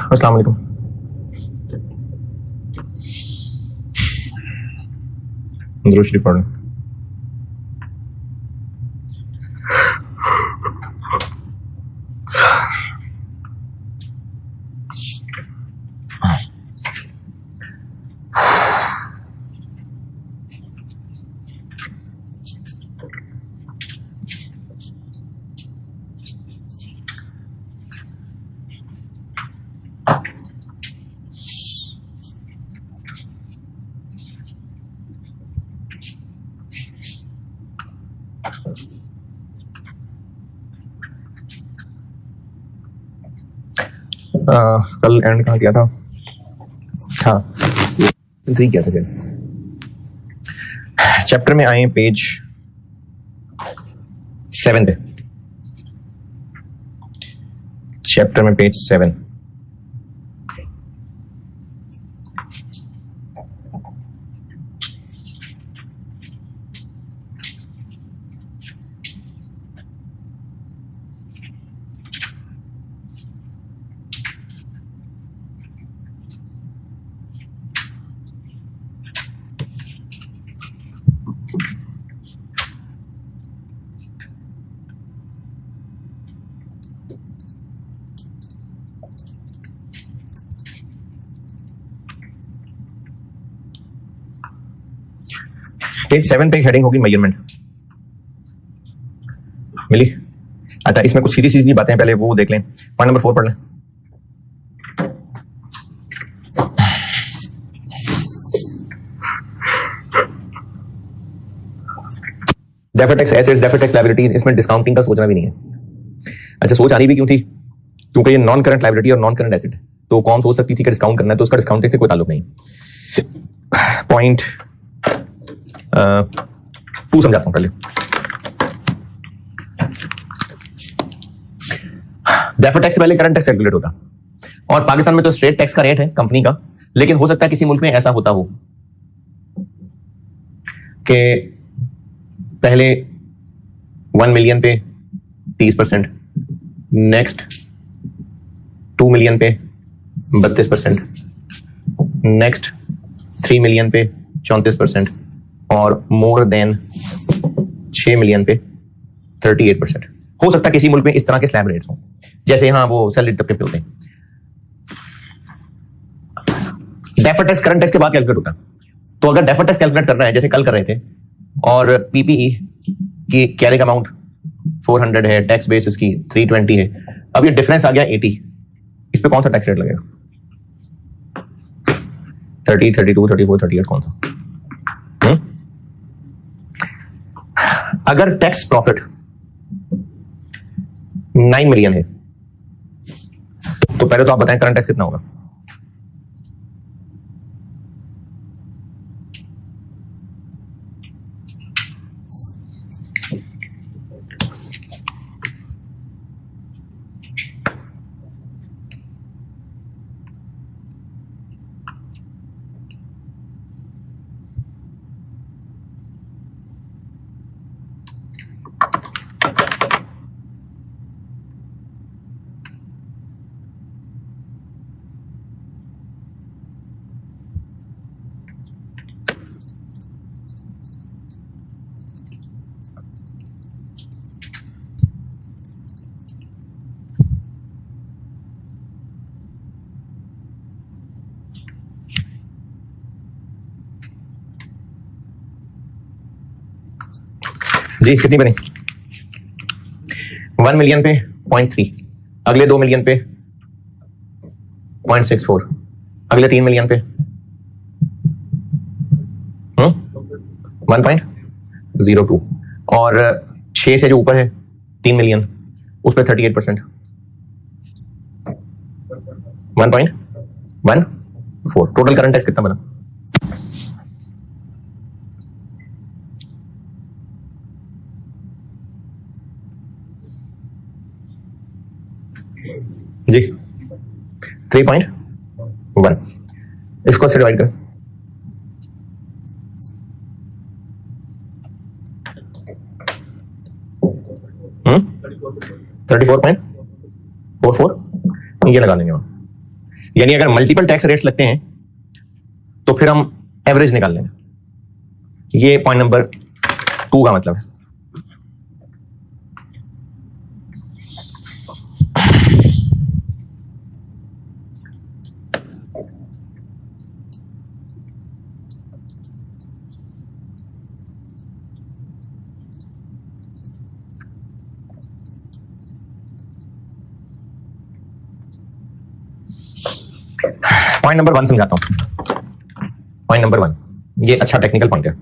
अस्सलाम वालेकुम। दुरूद शरीफ पढ़ लें। कल एंड कहाँ किया था? हाँ, 3 किया था। फिर चैप्टर में आए पेज 7 पे। चैप्टर में पेज 7। पेज 7 पे हेडिंग होगी मेजरमेंट। मिली? अच्छा, इसमें कुछ सीधी सीधी बातें पहले वो देख लें। पॉइंट नंबर 4 पढ़ लें। Deferred tax assets, deferred tax liabilities, इसमें डिस्काउंटिंग का सोचना भी नहीं है। अच्छा, सोच आ रही भी क्यों थी? क्योंकि ये नॉन करंट लायबिलिटी और नॉन करंट एसेट है, तो कौन सोच सकती थी कि डिस्काउंट करना है, तो उसका डिस्काउंटिंग से कोई ताल्लुक नहीं। पॉइंट 2 समझाता हूं पहले। डेफर्ड टैक्स से पहले करंट टैक्स कैलकुलेट होता, और पाकिस्तान में तो स्ट्रेट टैक्स का रेट है कंपनी का, लेकिन हो सकता है किसी मुल्क में ऐसा होता हो कि पहले 1 मिलियन पे 30%, नेक्स्ट 2 मिलियन पे 32%, नेक्स्ट 3 मिलियन पे 34%, और मोर देन 6 मिलियन पे 38%। हो सकता है किसी मुल्क में इस तरह के स्लैब रेट्स हों, जैसे यहां वो सैलरी तबके पे होते हैं। डेफर्ड टैक्स करंट टैक्स के बाद कैलकुलेट होता है। तो अगर डेफर्ड टैक्स कैलकुलेट करना है, जैसे कल कर रहे थे, और पीपीई की कैरिंग अमाउंट 400 है, टैक्स बेस इसकी 320 है, अब ये डिफरेंस आ गया 80, इस पे कौन सा टैक्स रेट लगेगा? 30, 32, 34, 38 कौन सा? अगर टैक्स प्रॉफिट 9 मिलियन है, तो पहले तो आप बताएं करंट टैक्स कितना होगा? जी कितनी बनी? 1 मिलियन पे 0.3, अगले 2 मिलियन पे 0.64, अगले 3 मिलियन पे 1.02, और 6 से जो ऊपर है 3 मिलियन, उस पर 38%, 1.14। टोटल करंट टैक्स कितना बना? जी 3.1, इसको से डिवाइड कर, $34.44, ये लगा देंगे हम। यानी अगर मल्टीपल टैक्स रेट्स लगते हैं तो फिर हम एवरेज निकाल लेंगे। ये पॉइंट नंबर 2 का मतलब है। पॉइंट नंबर 1 समझाता हूं। पॉइंट नंबर 1, ये अच्छा टेक्निकल पॉइंट है।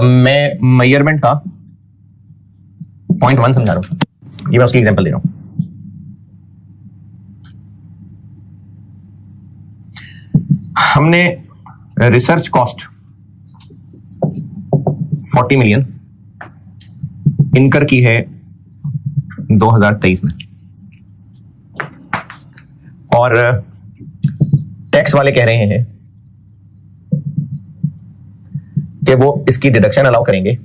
मैं मेजरमेंट का पॉइंट 1 समझा रहा हूं। ये मैं उसकी एग्जांपल दे रहा हूं। हमने रिसर्च कॉस्ट 40 मिलियन इनकर की है 2023 में, और टैक्स वाले कह रहे हैं कि वो इसकी डिडक्शन अलाउ करेंगे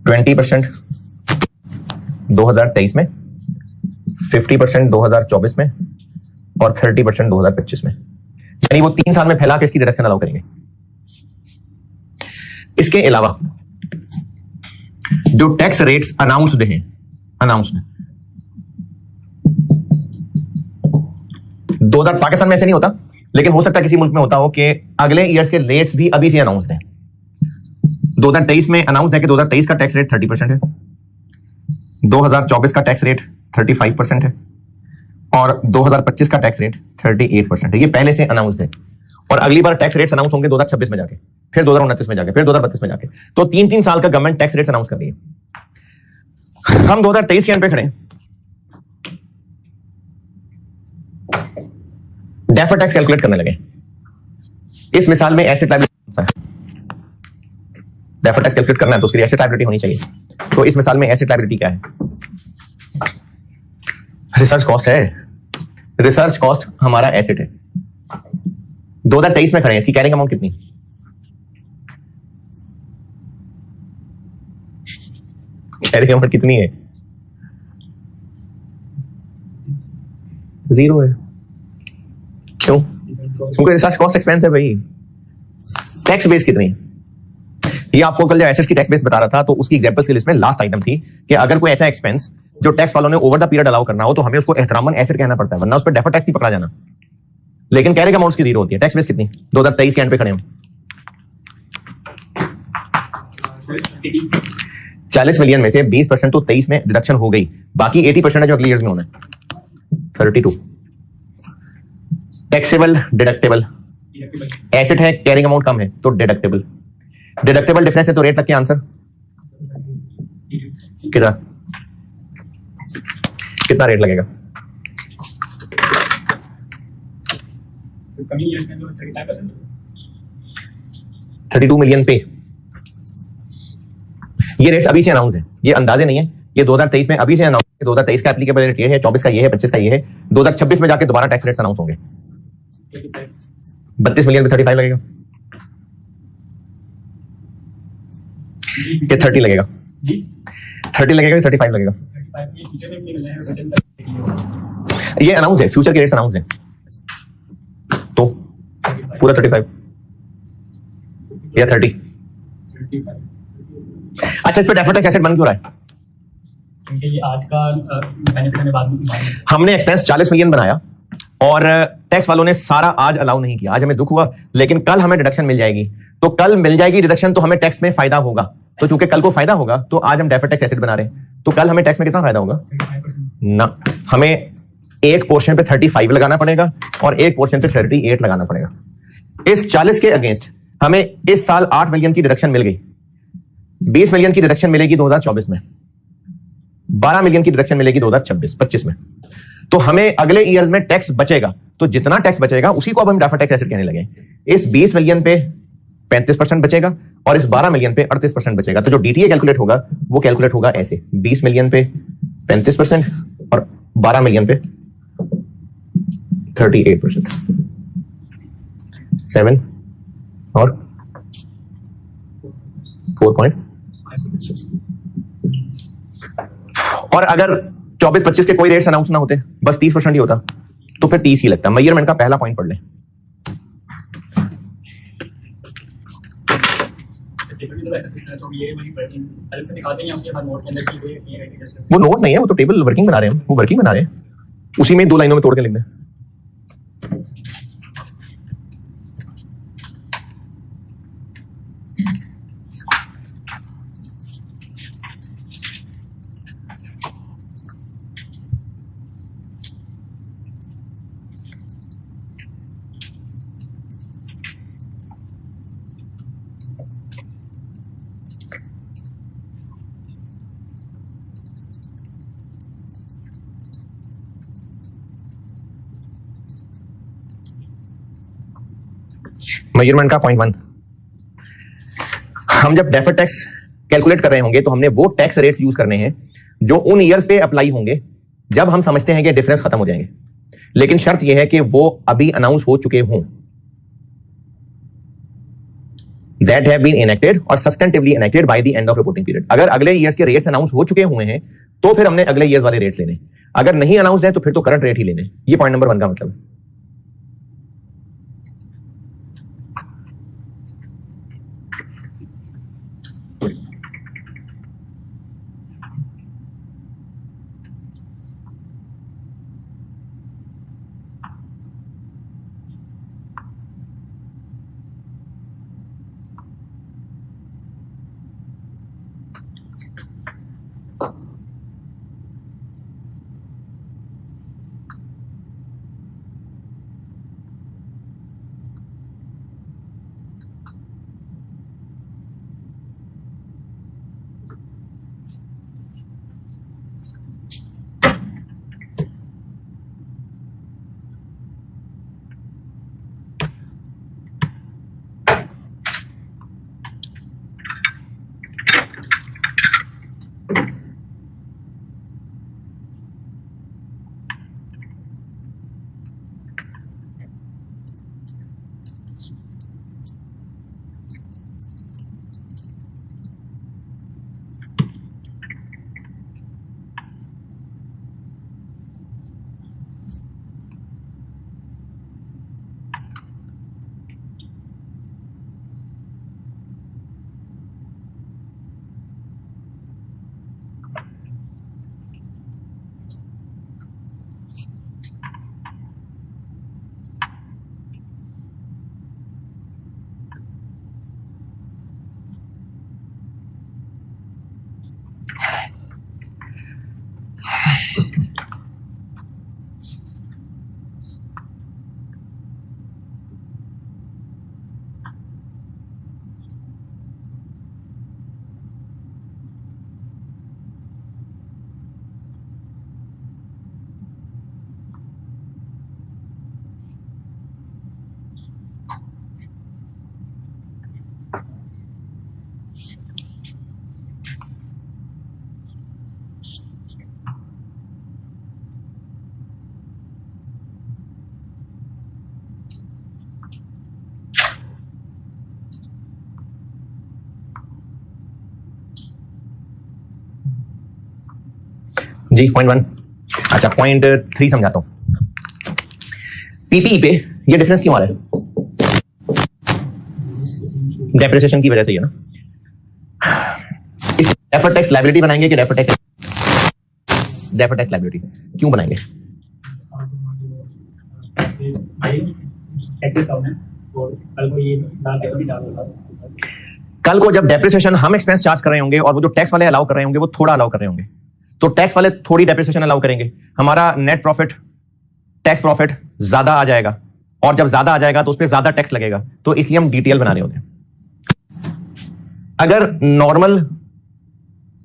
20% 2023 में, 50% 2024 में और 30% 2025 में। यानी वो 3 साल में फैला के इसकी डिडक्शन अलाउ करेंगे। इसके अलावा जो टैक्स रेट्स अनाउंस्ड हैं, पाकिस्तान में ऐसे नहीं होता, लेकिन हो सकता है किसी मुल्क में होता हो कि अगले ईयर्स के रेट्स भी अभी से अनाउंस्ड हैं। 2023 में अनाउंस्ड है कि 2023 का टैक्स रेट 30% है, 2024 का टैक्स रेट 35% है और 2025 का टैक्स रेट 38% है। ये पहले से अनाउंस्ड है, और अगली बार टैक्स रेट्स अनाउंस होंगे 2026 में जाके, फिर 2029 में जाके, फिर 2032 में जाके। तो 3-3 साल का गवर्नमेंट टैक्स रेट्स अनाउंस कर रही है। हम 2023 के एंड पे खड़े हैं। डेफर्ड टैक्स कैलकुलेट करने लगे। इस मिसाल में asset liability, deferred tax calculate करना है तो उसकी एसेट लायबिलिटी होनी चाहिए। तो इस मिसाल में एसेट लायबिलिटी क्या है? रिसर्च कॉस्ट है। रिसर्च कॉस्ट हमारा एसेट है। 2023 में खड़े हैं, इसकी कैरिंग अमाउंट कितनी? कैरिंग अमाउंट कितनी है? 0 है। क्यों? क्योंकि रिसर्च कॉस्ट एक्सपेंस है भाई। टैक्स बेस कितनी है? ये आपको कल जो एसेट्स की टैक्स बेस बता रहा था, तो उसकी एग्जांपल्स की लिस्ट में लास्ट आइटम थी कि अगर कोई ऐसा एक्सपेंस जो टैक्स वालों ने ओवर द पीरियड अलाउ करना हो तो हमें उसको एहतरामन एसेट कहना पड़ता है, वरना उस पर डेफर्ड टैक्स नहीं पकड़ा जाना। लेकिन कैरिंग अमाउंट्स की 0 होती है। टैक्स बेस कितनी? 2023 के एंड पे खड़े हम 40 मिलियन में से 20% तो 23 में डिडक्शन हो गई, बाकी 80% है जो अगले ईयर्स में होना है। 32 टैक्सेबल डिडक्टेबल एसेट है, कैरिंग अमाउंट कम है तो डिडक्टेबल। डिडक्टेबल डिफरेंस है तो रेट लग के आंसर कितना रेट लगेगा? 32 मिलियन पे। ये रेट्स अभी से अनाउंस है, ये अंदाजे नहीं है, ये 2023 में अभी से अनाउंस है। 2023 का एप्लीकेबल रेट ये है, 24 का ये है, 25 का ये है। 2026 में जाके दोबारा टैक्स रेट्स अनाउंस होंगे। 32 मिलियन पे 35 लगेगा कि 30 लगेगा? 30 लगेगा कि 35 लगेगा? ये अनाउंस है, फ्यूचर के रेट्स अनाउंस है, तो पूरा 35 या 30। अच्छा, इस पे डेफर्ड टैक्स एसेट बन क्यों रहा है? क्योंकि ये आज का बेनिफिट हमें बाद में हमने एक्सपेंस 40 मिलियन बनाया और टैक्स वालों ने सारा आज अलाउ नहीं किया। आज हमें दुख हुआ, लेकिन कल हमें डिडक्शन मिल जाएगी। तो कल मिल जाएगी डिडक्शन तो हमें टैक्स में फायदा होगा। तो चूंकि कल को फायदा होगा तो आज हम डेफर्ड टैक्स एसेट बना रहे हैं, तो कल हमें टैक्स में कितना फायदा होगा? ना, हमें एक पोर्शन पे 35 लगाना पड़ेगा और एक पोर्शन पे 38 लगाना पड़ेगा। इस 40 के अगेंस्ट हमें इस साल 8 मिलियन की डिडक्शन मिल गई, 20 मिलियन की डिडक्शन मिलेगी 2024 में, 12 मिलियन की डिडक्शन मिलेगी 2025 में। तो हमें अगले ईयर्स में टैक्स बचेगा, तो जितना टैक्स बचेगा उसी को अब हम डेफर्ड टैक्स एसेट कहने लगे। इस 20 मिलियन पे 35% बचेगा और इस 12 मिलियन पे 38% बचेगा। तो जो डीटीए कैलकुलेट होगा वो कैलकुलेट होगा ऐसे, 20 मिलियन पे 35% और 12 मिलियन पे 38%। 7 और 4.6 और अगर 24-25 के कोई रेट्स अनाउंस ना होते, बस 30% ही होता, तो फिर 30 ही लगता। मेजरमेंट का पहला पॉइंट पढ़ लें। वो नोट नहीं है, वो तो टेबल वर्किंग बना रहे हैं, वो वर्किंग बना रहे हैं, उसी में 2 लाइनों में तोड़ के लिख दें। मेजरमेंट का पॉइंट 1, हम जब डेफर्ड टैक्स कैलकुलेट कर रहे होंगे तो हमने वो टैक्स रेट्स यूज करने हैं जो उन ईयर्स पे अप्लाई होंगे जब हम समझते हैं कि डिफरेंस खत्म हो जाएंगे, लेकिन शर्त यह है कि वो अभी अनाउंस हो चुके हों, दैट हैव बीन इनेक्टेड और substantively enacted by the end of reporting period. अगर अगले ईयर्स के रेट्स अनाउंस हो चुके हुए हैं तो फिर हमने अगले ईयर्स वाले रेट्स लेने, अगर नहीं अनाउंस है तो फिर तो करंट रेट ही लेने। ये पॉइंट नंबर 1 का मतलब है। जी पॉइंट 1। अच्छा पॉइंट 3 समझाता हूं। पीपीई पे ये डिफरेंस क्यों आ रहा है? डेप्रिसिएशन की वजह से। ये ना डेफर्ड टैक्स लायबिलिटी बनाएंगे कि डेफर्ड टैक्स लायबिलिटी क्यों बनाएंगे? कल को जब डेप्रिसिएशन हम एक्सपेंस चार्ज कर रहे होंगे और वो जो टैक्स वाले अलाउ कर रहे होंगे वो थोड़ा अलाउ कर रहे होंगे, तो टैक्स वाले थोड़ी डेप्रिसिएशन अलाउ करेंगे, हमारा नेट प्रॉफिट टैक्स प्रॉफिट ज्यादा आ जाएगा, और जब ज्यादा आ जाएगा तो उस पर ज्यादा टैक्स लगेगा, तो इसलिए हम डीटीएल बना रहे होते हैं। अगर नॉर्मल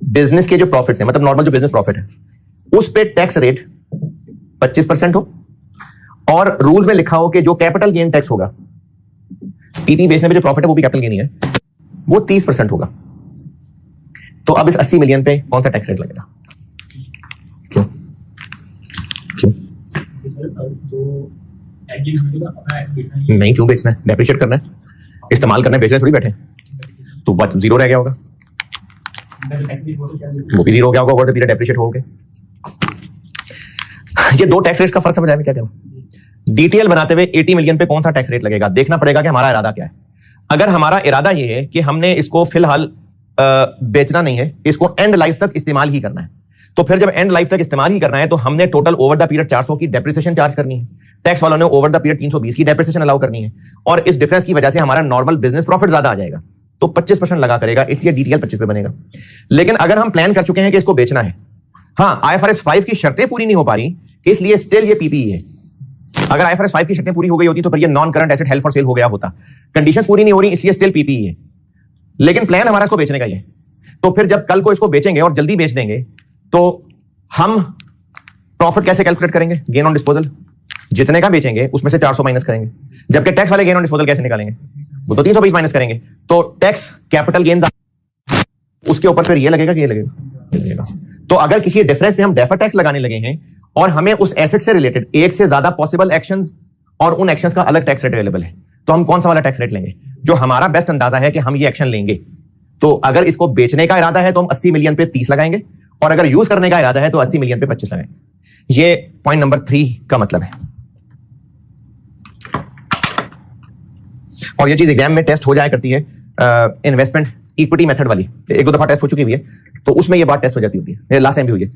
बिजनेस के जो प्रॉफिट्स हैं, मतलब नॉर्मल जो बिजनेस प्रॉफिट है, उस पे टैक्स रेट 25% हो और रूल्स में लिखा हो कि जो कैपिटल गेन टैक्स होगा, पीपी बेचने में जो प्रॉफिट है वो भी कैपिटल गेन ही है, वो 30% होगा, तो अब इस 80 मिलियन पे कौन सा टैक्स रेट लगेगा? क्यों? नहीं, क्यों बेचना है? डेप्रिशिएट करना है, इस्तेमाल करना है, बेचना थोड़ी बैठे, तो 0 रह गया होगा। वो भी जीरो हो गया होगा ओवर द पीरियड डेप्रिशिएट हो गए। ये दो टैक्स रेट्स का फर्क समझ आया क्या कहना। डीटीएल बनाते हुए 80 मिलियन पे कौन सा टैक्स रेट लगेगा, देखना पड़ेगा कि हमारा इरादा क्या है। अगर हमारा इरादा ये है कि हमने इसको फिलहाल बेचना नहीं है, इसको एंड लाइफ तक इस्तेमाल ही करना है, तो फिर जब एंड लाइफ तक इस्तेमाल ही करना है तो हमने टोटल ओवर द पीरियड 400 की डेप्रिसिएशन चार्ज करनी है। टैक्स वालों ने ओवर द पीरियड 320 की डेप्रिसिएशन अलाउ करनी है, और इस डिफरेंस की वजह से हमारा नॉर्मल बिजनेस प्रॉफिट ज्यादा आ जाएगा, तो 25% लगा करेगा, इसलिए डीटीएल 25 पे बनेगा। लेकिन अगर हम प्लान कर चुके हैं कि इसको बेचना है, हाँ IFRS 5 की शर्तें पूरी नहीं हो पा रही, इसलिए स्टिल ये पीपीई है। अगर IFRS 5 की शर्तें पूरी हो गई होती तो फिर ये non current asset held for sale हो गया होता। कंडीशंस पूरी नहीं हो रही, इसलिए स्टिल पीपीई है, लेकिन प्लान हमारा इसको बेचने का ही है। तो फिर जब कल को इसको बेचेंगे और जल्दी बेच देंगे तो हम प्रॉफिट कैसे कैलकुलेट करेंगे, गेन ऑन डिस्पोजल, जितने का बेचेंगे उसमें से 400 माइनस करेंगे। जबकि टैक्स वाले गेन ऑन डिस्पोजल कैसे निकालेंगे, वो तो 320 माइनस करेंगे, तो टैक्स कैपिटल गेन उसके ऊपर फिर ये लगेगा कि ये लगेगा। तो अगर किसी डिफरेंस में हम डेफर टैक्स लगाने लगे हैं और हमें उस एसेट से रिलेटेड एक से ज्यादा पॉसिबल एक्शंस और उन एक्शंस का अलग टैक्स रेट अवेलेबल है, तो हम कौन सा वाला टैक्स रेट लेंगे जो हमारा बेस्ट अंदाजा है कि हम ये एक्शन लेंगे। तो अगर इसको बेचने का इरादा है तो हम 80 मिलियन पे 30 लगाएंगे, और अगर यूज करने का इरादा है तो 80 मिलियन पे 25 लगाएंगे। ये पॉइंट नंबर 3 का मतलब है। और ये चीज एग्जाम में टेस्ट हो जाया करती है, इन्वेस्टमेंट इक्विटी मेथड वाली, एक दो दफा टेस्ट हो चुकी हुई है, तो उसमें ये बात टेस्ट हो जाती होती है, लास्ट टाइम भी हुई है।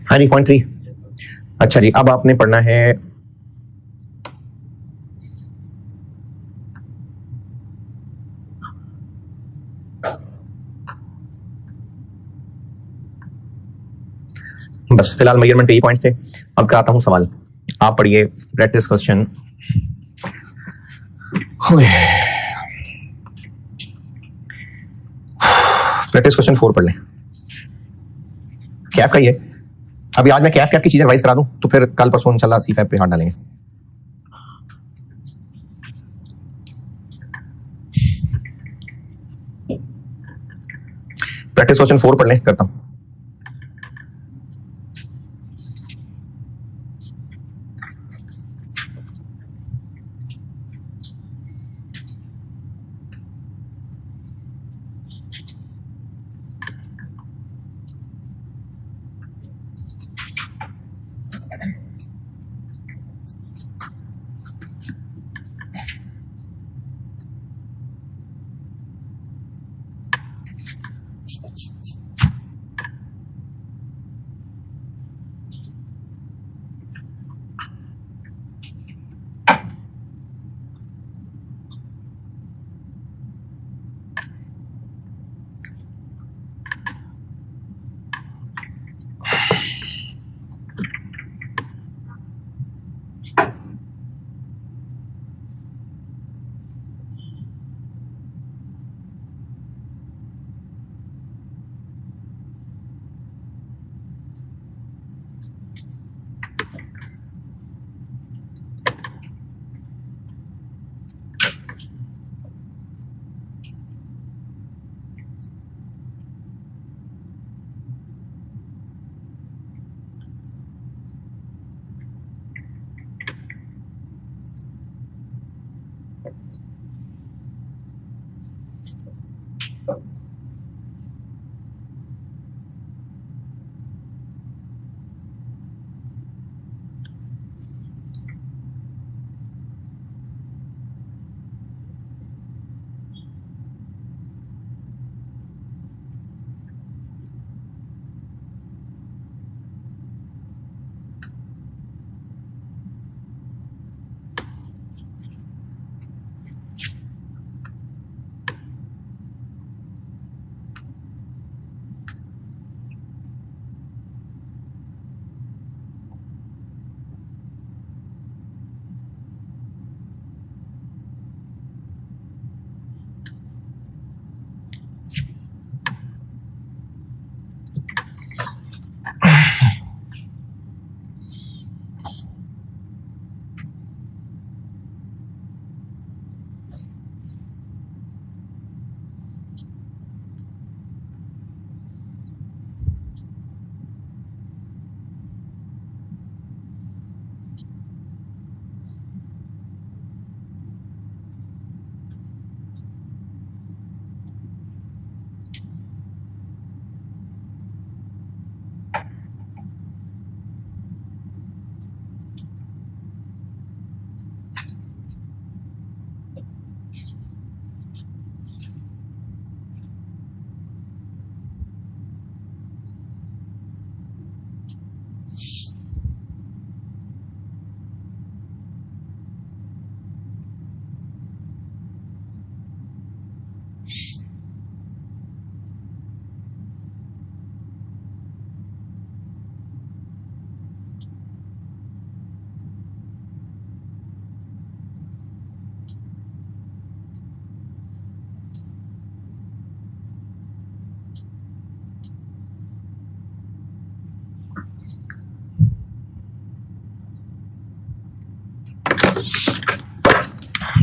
हाँ जी, पॉइंट 3। अच्छा जी, अब आपने पढ़ना है बस फिलहाल मेजरमेंट पे ये पॉइंट्स थे। अब कराता हूं सवाल, आप पढ़िए प्रैक्टिस क्वेश्चन। प्रैक्टिस क्वेश्चन 4 पढ़ लें। कैफ का ही है। अभी आज मैं कैफ की चीजें रिवाइज करा दूं तो फिर कल परसों इंशाल्लाह C5 पे हाथ डालेंगे। प्रैक्टिस क्वेश्चन 4 पढ़ लें, करता हूं।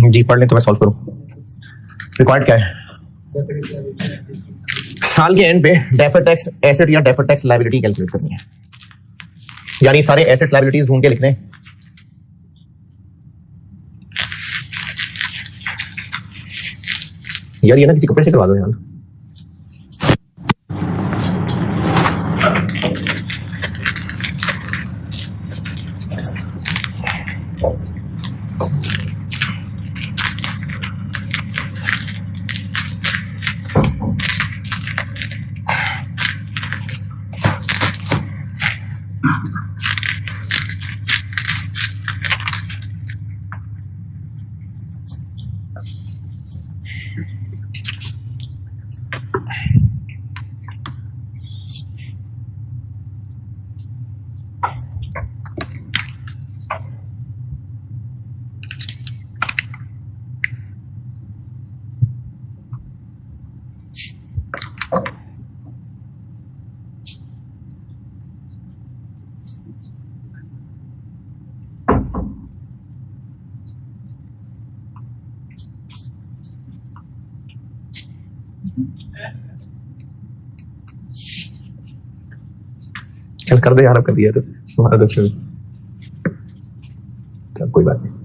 जी पढ़ ले तो मैं सॉल्व करूं। रिक्वायर्ड क्या है? साल के एंड पे डेफर्ड टैक्स एसेट या डेफर्ड टैक्स लायबिलिटी कैलकुलेट करनी है, यानी सारे एसेट्स लायबिलिटीज ढूंढ के लिखने हैं। यार ये ना किसी कपड़े से करवा दो यार। चल कर दे यार, अब कर दिया तो तुम्हारा दोस्त है। चल कोई बात नहीं।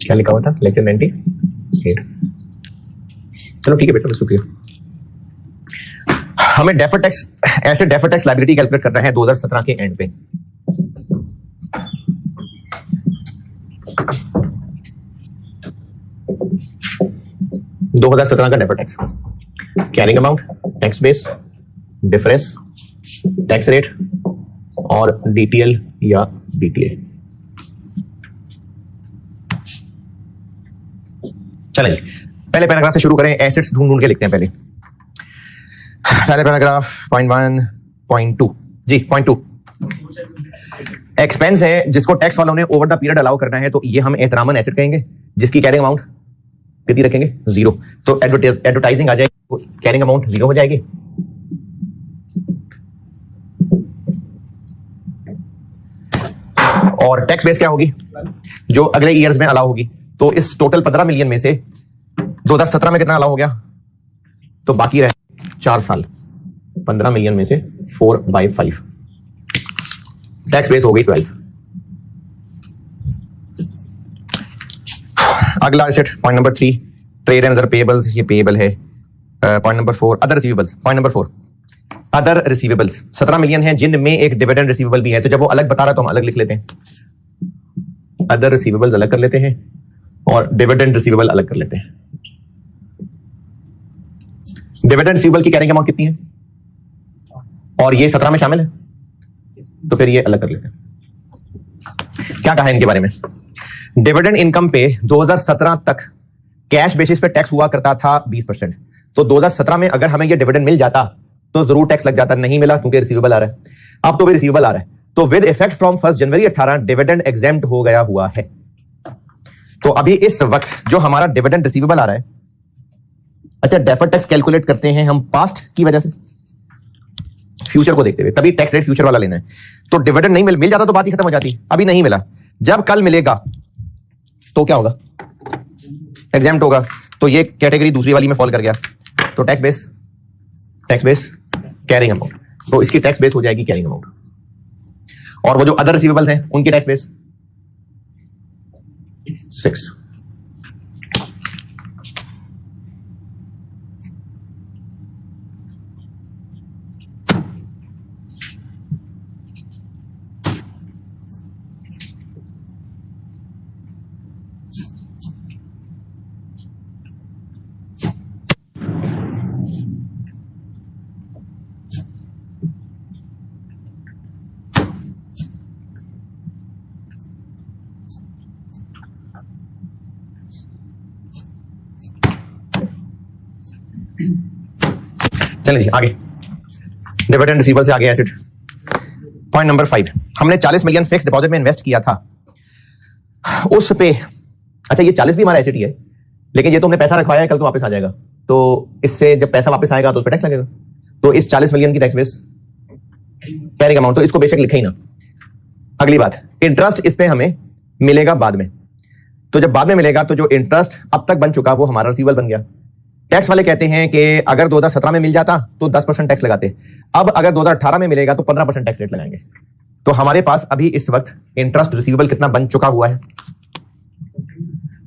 क्या लिखा हुआ था? लेक्चर 98। चलो ठीक है बेटा, शुक्रिया। हमें डेफर्ड टैक्स ऐसे डेफर्ड टैक्स लायबिलिटी कैलकुलेट करना है 2017 के एंड पे। का deferred tax, carrying amount, tax base, difference, tax rate और डीटीएल या डीटीए। चलिए पहले पैराग्राफ से शुरू करें। एसेट्स ढूंढ ढूंढ के लिखते हैं। पहले पैराग्राफ पॉइंट 1 पॉइंट 2 जी पॉइंट 2 एक्सपेंस है जिसको टैक्स वालों ने ओवर द पीरियड अलाउ करना है, तो ये हम एहतरामन एसेट कहेंगे, जिसकी कैरिंग अमाउंट कितनी रखेंगे? 0। तो एडवर्टाइजिंग आ जाएगी, कैरिंग अमाउंट 0 हो जाएगी। और टैक्स बेस क्या होगी? जो अगले ईयर्स में अलाउ होगी। तो इस टोटल 15 मिलियन में से 2017 में कितना अलाउ हो गया? तो बाकी रहे 4 साल। 15 मिलियन में से 4/5, टैक्स बेस हो गई 12। अगला asset point number 3, trade and other payables. ये पेएबल है। Point number 4, other receivables. Point number 4, other receivables 17 million है, जिनमें एक डिविडेंड रिसीवेबल भी है। तो जब वो अलग बता रहा है तो हम अलग लिख लेते हैं। अदर रिसीवेबल्स अलग कर लेते हैं और डिविडेंड रिसीवेबल अलग कर लेते हैं। डिविडेंड रिसीवेबल की कैरिंग अमाउंट कितनी है? और ये 17 में शामिल है, तो फिर ये अलग कर लेते हैं। क्या कहा है इनके बारे में? डिविडेंड इनकम पे 2017 तक कैश बेसिस पे टैक्स हुआ करता था 20%। तो 2017 में अगर हमें ये डिविडेंड मिल जाता तो जरूर टैक्स लग जाता, नहीं मिला क्योंकि रिसीवेबल आ रहा है। अब तो भी रिसीवेबल आ रहा है, तो with effect from 1 January 18 dividend exempt हो गया हुआ है। तो अभी इस वक्त जो हमारा डिविडेंड रिसीवेबल आ रहा है, अच्छा डेफर्ड टैक्स कैलकुलेट करते हैं हम पास्ट की वजह से, फ्यूचर को देखते हुए, तभी टैक्स रेट फ्यूचर वाला लेना है। तो डिविडेंड नहीं मिल जाता तो बात ही खत्म हो जाती। अभी नहीं मिला, जब कल मिलेगा तो क्या होगा? एग्जेम्प्ट होगा। तो ये कैटेगरी दूसरी वाली में फॉल कर गया, तो टैक्स बेस कैरिंग अमाउंट, तो इसकी टैक्स बेस हो जाएगी कैरिंग अमाउंट। और वो जो अदर रिसीवेबल्स हैं उनकी टैक्स बेस 6। चलिए जी आगे, डिविडेंड रिसीवेबल से आगे एसेट। पॉइंट नंबर 5, हमने 40 मिलियन फिक्स डिपॉजिट में इन्वेस्ट किया था उस पे। अच्छा ये 40 भी हमारा एसेट ही है, लेकिन ये तो हमने पैसा रखवाया है, कल को वापस आ जाएगा, तो इससे जब पैसा वापस आएगा तो उस पर टैक्स लगेगा। तो इस 40 मिलियन की टैक्स बेस कैरिंग अमाउंट, तो इसको बेशक लिखे ही ना। अगली बात, इंटरेस्ट इस पे हमें मिलेगा बाद में। तो जब बाद में मिलेगा तो जो इंटरेस्ट अब तक बन चुका वो हमारा रिसीवेबल बन गया। टैक्स वाले कहते हैं कि अगर 2017 में मिल जाता तो 10% टैक्स लगाते, अब अगर 2018 में मिलेगा तो 15% टैक्स रेट लगाएंगे। तो हमारे पास अभी इस वक्त इंटरेस्ट रिसीवेबल कितना बन चुका हुआ है।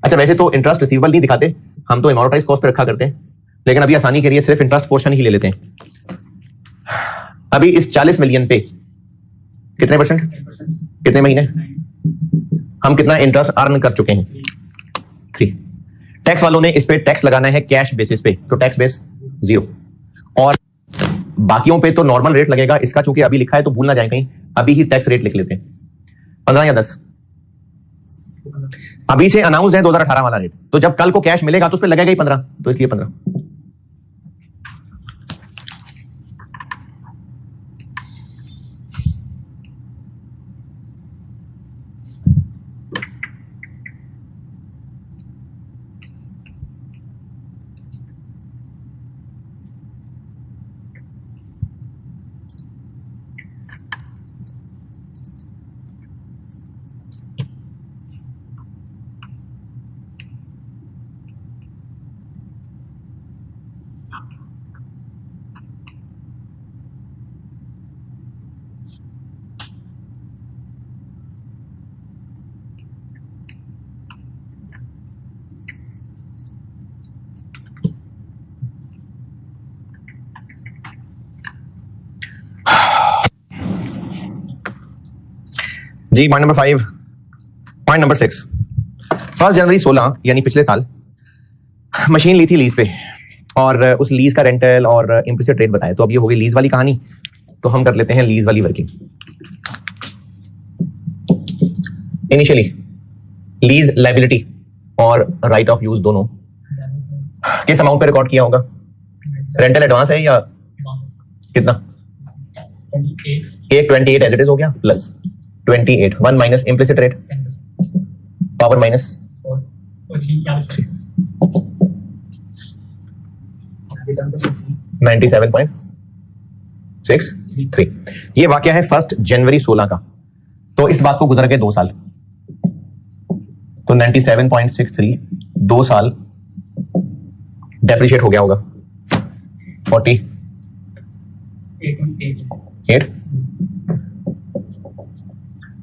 अच्छा वैसे तो इंटरेस्ट रिसीवेबल नहीं दिखाते, हम तो एमोर्टाइज कॉस्ट पे रखा करते हैं, लेकिन अभी आसानी के लिए सिर्फ इंटरेस्ट पोर्शन ही ले लेते हैं। अभी इस 40 मिलियन पे कितने परसेंट, कितने महीने हम कितना इंटरेस्ट अर्न कर चुके हैं, 3। टैक्स वालों ने इस पे टैक्स लगाना है कैश बेसिस पे, तो टैक्स बेस 0, और बाकियों पे तो नॉर्मल रेट लगेगा। इसका चूंकि अभी लिखा है तो भूल ना जाए कहीं, अभी ही टैक्स रेट लिख लेते हैं 15 या 10। अभी से अनाउंस्ड है 2018 वाला रेट, तो जब कल को कैश मिलेगा तो उस पे लगेगा ही 15, तो इसलिए 15। जी पॉइंट नंबर 5, पॉइंट नंबर 6, 1 जनवरी 16 यानी पिछले साल मशीन ली थी लीज पे, और उस लीज का रेंटल और इम्प्लिसिट रेट बताया। तो अब ये हो गई लीज वाली कहानी, तो हम कर लेते हैं लीज वाली वर्किंग। इनिशियली लीज लायबिलिटी और राइट ऑफ यूज दोनों किस अमाउंट पे रिकॉर्ड किया होगा? रेंटल एडवांस है या कितना? 28 एज इट इज हो गया, plus 28 1 minus implicit rate power minus 97.63। ये वाकया है 1 जनवरी 16 का, तो इस बात को गुजर गए 2 साल, तो 97.63 2 साल डेप्रिशिएट हो गया होगा 48।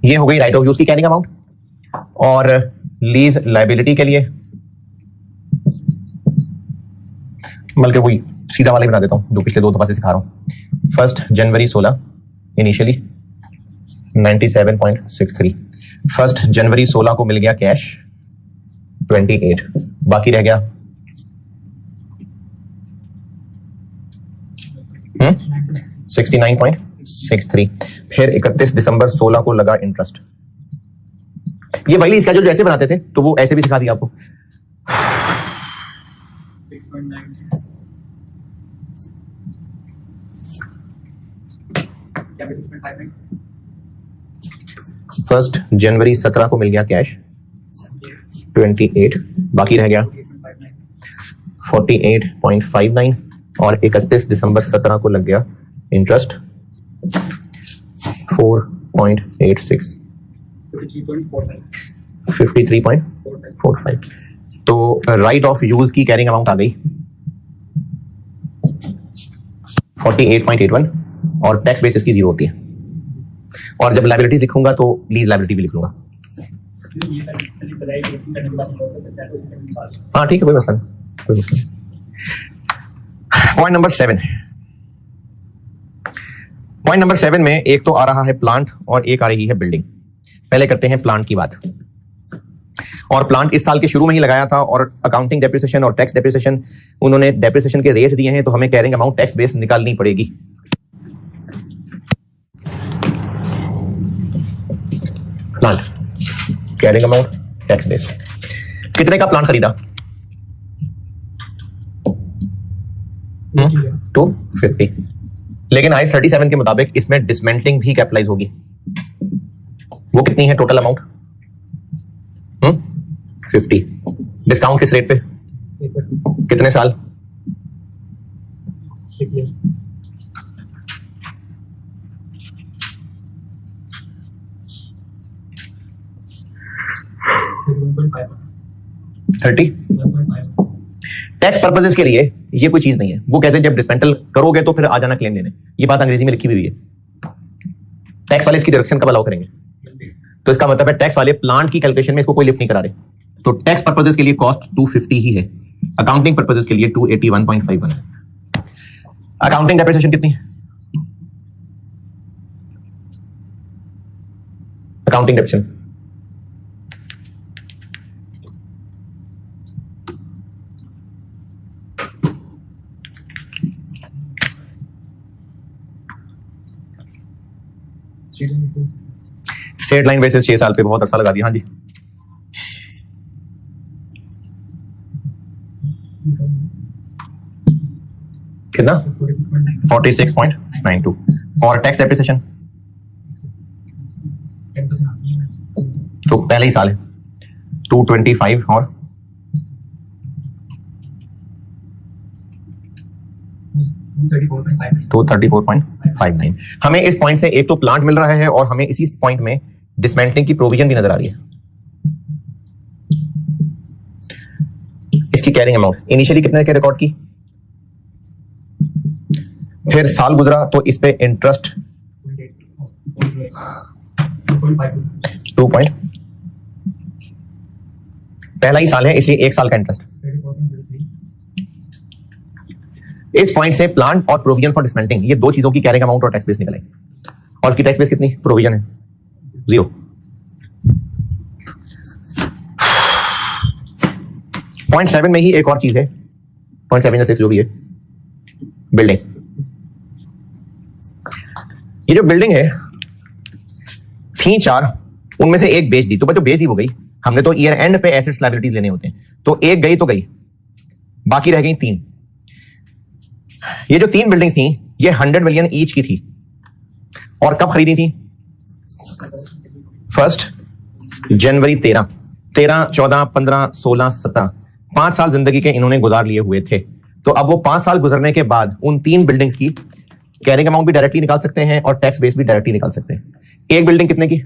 ये हो गई राइट ऑफ यूज की कैरिंग अमाउंट। और लीज लायबिलिटी के लिए बल्कि वही सीधा वाले बना देता हूं जो पिछले 2 दफा से सिखा रहा हूं। 1 जनवरी 16 इनिशियली 97.63, 1 जनवरी 16 को मिल गया कैश 28, बाकी रह गया 69.63। फिर 31 दिसंबर 16 को लगा इंटरेस्ट। ये वही इसका जो ऐसे बनाते थे तो वो ऐसे भी सिखा दिया आपको। 1 जनवरी 17 को मिल गया कैश 28, बाकी रह गया 48.59, और 31 दिसंबर 17 को लग गया इंटरेस्ट 4.86, 53.45। तो राइट ऑफ यूज की कैरिंग अमाउंट आ गई 48.81, और टैक्स बेसिस की 0 होती है। और जब लायबिलिटीज लिखूंगा तो लीज लायबिलिटी भी लिख लूंगा। हाँ ठीक है, कोई मसला नहीं, कोई मसला नहीं। पॉइंट नंबर 7, पॉइंट नंबर 7 में एक तो आ रहा है प्लांट और एक आ रही है बिल्डिंग। पहले करते हैं प्लांट की बात। और प्लांट इस साल के शुरू में ही लगाया था, और अकाउंटिंग डेप्रिसिएशन और टैक्स डेप्रिसिएशन उन्होंने डेप्रिसिएशन के रेट दिए हैं, तो हमें कैरिंग अमाउंट टैक्स बेस निकालनी पड़ेगी। Plant carrying amount tax base. कितने का प्लांट खरीदा? 250। लेकिन आई 37 के मुताबिक इसमें डिसमेंटलिंग भी कैपिटलाइज होगी। वो कितनी है टोटल अमाउंट? 50। डिस्काउंट किस रेट पे? कितने साल? 30। टैक्स पर्पसेस के लिए ये कोई चीज नहीं है। वो कहते हैं जब डिसमेंटल करोगे तो फिर आ जाना क्लेम देने। ये बात अंग्रेजी में लिखी हुई है। टैक्स वाले इसकी डिडक्शन कब अलाउ करेंगे? तो इसका मतलब है टैक्स वाले प्लांट की कैलकुलेशन में इसको कोई लिफ्ट नहीं करा रहे। तो टैक्स पर्पसेस के लिए कॉस्ट 250 ही है, अकाउंटिंग पर्पसेस के लिए 281.51 है। अकाउंटिंग डेप्रिसिएशन कितनी है? Accounting depreciation straight line basis 6 साल पे बहुत अच्छा लगा दिया। हाँ जी, कितना? 46.92। और टैक्स डेप्रिसिएशन तो पहले ही साल है 225 और 234.59। हमें इस पॉइंट से एक तो प्लांट मिल रहा है और हमें इसी पॉइंट में डिसमेंटलिंग की प्रोविजन भी नजर आ रही है। इसकी कैरिंग अमाउंट इनिशियली कितने के रिकॉर्ड की, फिर साल गुजरा तो इस पे इंटरेस्ट 2 पॉइंट, पहला ही साल है इसलिए 1 साल का इंटरेस्ट। इस पॉइंट से प्लांट और प्रोविजन फॉर डिसमेंटलिंग ये दो चीजों की कैरिंग अमाउंट और टैक्स बेस निकले। और उसकी टैक्स बेस कितनी? प्रोविजन है 0। पॉइंट 7 में ही एक और चीज है, पॉइंट 7 या 6 जो भी है, बिल्डिंग। ये जो बिल्डिंग है थी 4, उनमें से एक बेच दी। तो बच्चों बेच दी वो गई। हमने तो ईयर एंड पे एसेट्स लायबिलिटीज लेने होते हैं, तो एक गई तो गई, बाकी रह गई 3। ये जो 3 बिल्डिंग्स थी ये 100 मिलियन ईच की थी। और कब खरीदी थी? 1 जनवरी 13, 14, 15, 16, 17, 5 साल जिंदगी के इन्होंने गुजार लिए हुए थे। तो अब वो 5 साल गुजरने के बाद उन 3 बिल्डिंग्स की कैरिंग अमाउंट भी डायरेक्टली निकाल सकते हैं और टैक्स बेस भी डायरेक्टली निकाल सकते हैं। एक बिल्डिंग कितने की?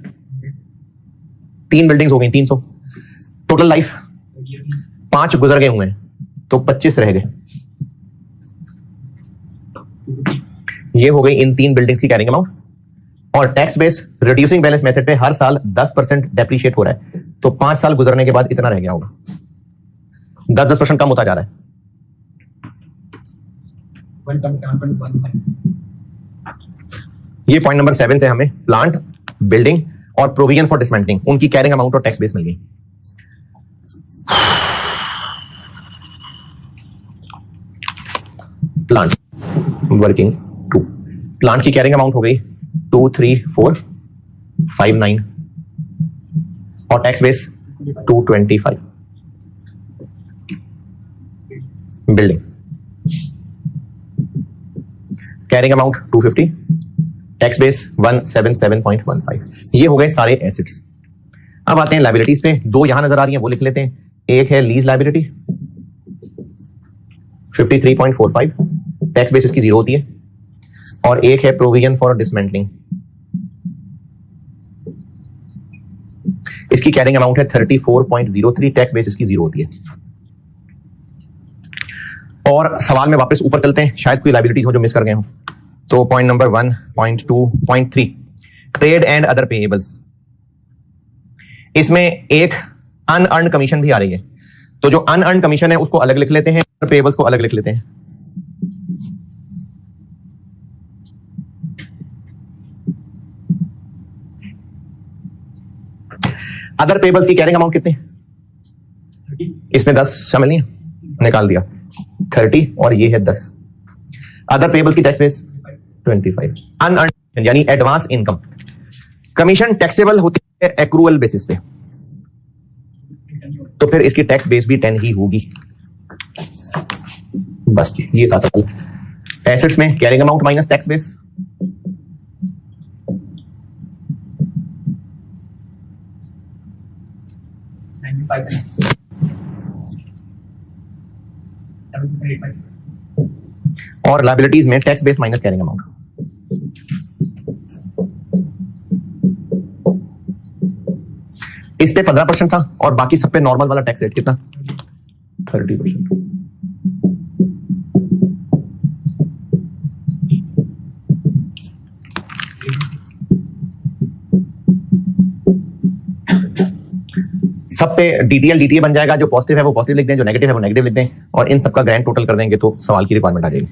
3 बिल्डिंग्स हो गई 300। टोटल लाइफ 5 गुजर गए हुए हैं तो 25 रह गए। ये हो गई इन 3 बिल्डिंग्स की कैरिंग अमाउंट। और tax base reducing balance method पे हर साल 10% डेप्रिशिएट हो रहा है, तो 5 साल गुजरने के बाद इतना रह गया होगा, 10% कम होता जा रहा है। ये पॉइंट नंबर 7 से हमें प्लांट, बिल्डिंग और प्रोविजन फॉर डिसमेंटलिंग उनकी कैरिंग अमाउंट और टैक्स बेस मिल गई। प्लांट वर्किंग 2, प्लांट की कैरिंग अमाउंट हो गई 23459 और tax base 225। Building carrying amount 250, tax base 177.15। ये हो गए सारे एसेट्स। अब आते हैं लायबिलिटीज पे। 2 यहां नजर आ रही हैं, वो लिख लेते हैं। एक है लीज लायबिलिटी 53.45, टैक्स बेस इसकी 0 होती है। और एक है प्रोविजन फॉर डिसमेंटलिंग, इसकी कैरिंग अमाउंट है 34.03, टैक्स बेस इसकी 0 होती है। और सवाल में वापस ऊपर चलते हैं, शायद कोई लायबिलिटीज हो जो मिस कर गए हो। तो point number 1, point 2, point 3, trade and other payables. इसमें एक अनअर्न्ड कमीशन भी आ रही है, तो जो अनअर्न्ड कमीशन है उसको अलग लिख लेते हैं, पेएबल्स को अलग लिख लेते हैं। अदर पेएबल्स की कैरिंग अमाउंट कितनी? इसमें 10 शामिल नहीं है, निकाल दिया 30 और ये है 10। अदर पेएबल्स की टैक्स बेस 25। अनअर्न्ड यानी एडवांस इनकम। कमीशन टैक्सेबल होती है एक्रूअल बेसिस पे, तो फिर इसकी टैक्स बेस भी 10 ही होगी। बस ये था सवाल। एसेट्स में carrying amount minus tax base, और लायबिलिटीज में tax base minus carrying amount. इस पे 15% था और बाकी सब पे नॉर्मल वाला टैक्स रेट कितना 30%। सब पे डीटीएल डीटीए बन जाएगा, जो पॉजिटिव है वो पॉजिटिव लिख दें, जो नेगेटिव है वो नेगेटिव लिख दें, और इन सबका ग्रैंड टोटल कर देंगे तो सवाल की रिक्वायरमेंट आ जाएगी।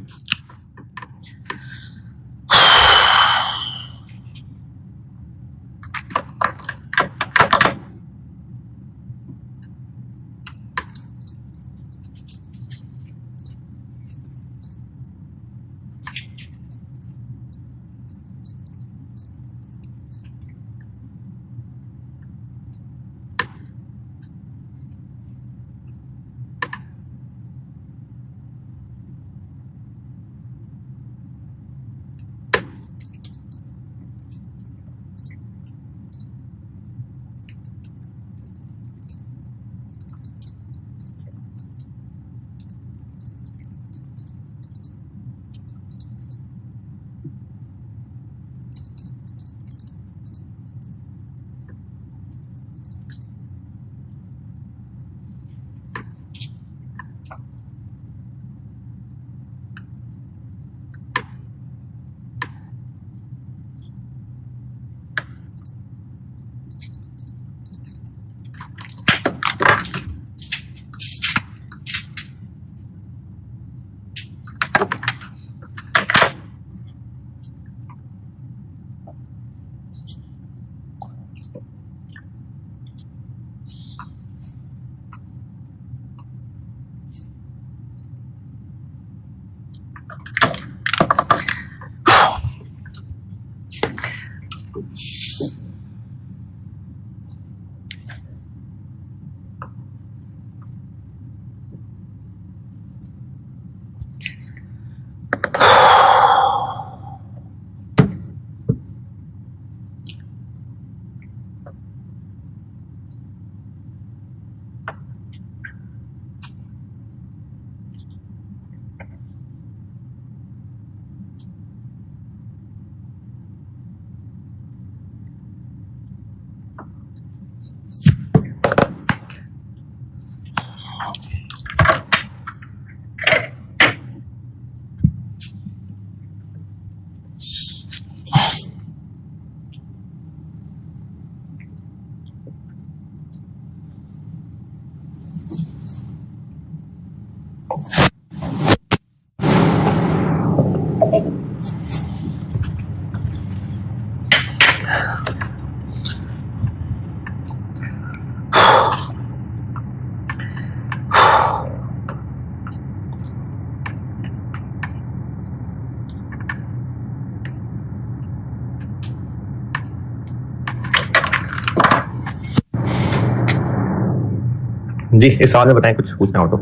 जी इस सवाल में बताएं, कुछ पूछना हो तो।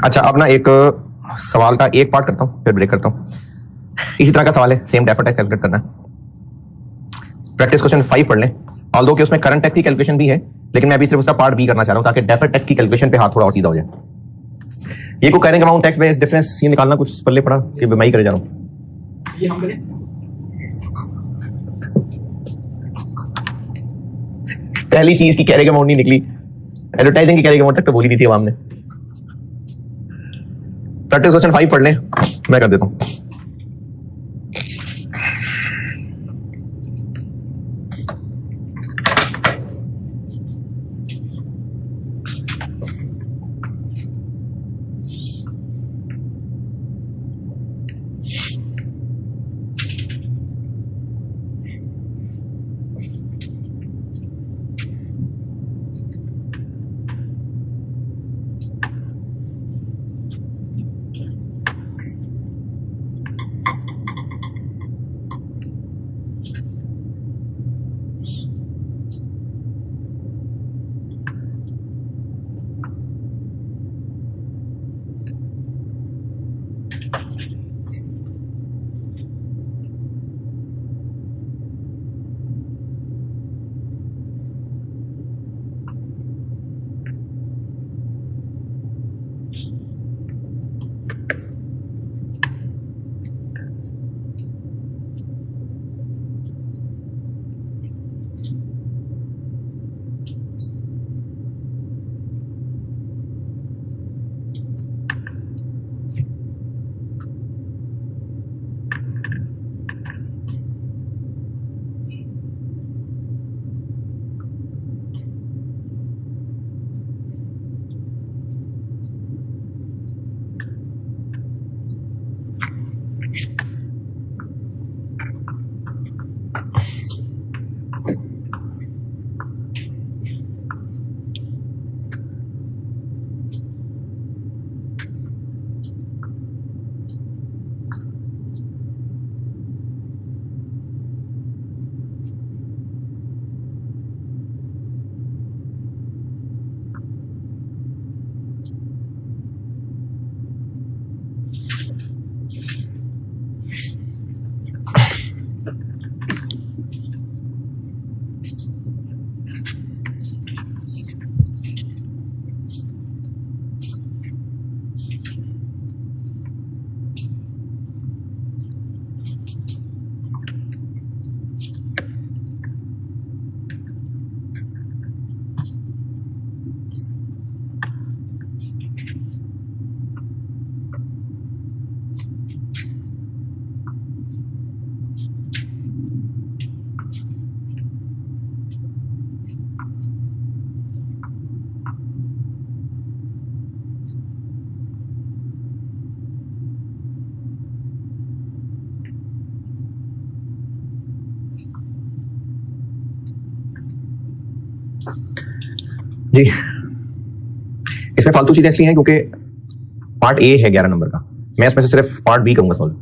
अच्छा अब ना एक सवाल का एक पार्ट करता हूं फिर ब्रेक करता हूं। इसी तरह का सवाल है, सेम डेफर्ड टैक्स कैलकुलेट करना है। प्रैक्टिस क्वेश्चन 5 पढ़ लें, ऑल्दो कि उसमें करंट टैक्स की कैलकुलेशन भी है, लेकिन मैं अभी सिर्फ उसका पार्ट बी करना चाह रहा हूं ताकि डेफर्ड टैक्स की कैलकुलेशन पे हाथ थोड़ा और सीधा हो जाए। ये को carrying amount tax base difference ये निकालना कुछ पल्ले पड़ा कि मैं ही करे जा रहा हूं। ये हम करें। पहली चीज की कैरिंग अमाउंट नहीं निकली, एडवर्टाइजिंग की कैरिंग अमाउंट तक तो बोली नहीं थी आवाम ने। प्रैक्टिस क्वेश्चन 5 पढ़ लें, मैं कर देता हूं। जी इसमें फालतू चीजें इसलिए हैं क्योंकि पार्ट ए है 11 नंबर का, मैं इसमें से सिर्फ पार्ट बी करूंगा सॉल्व।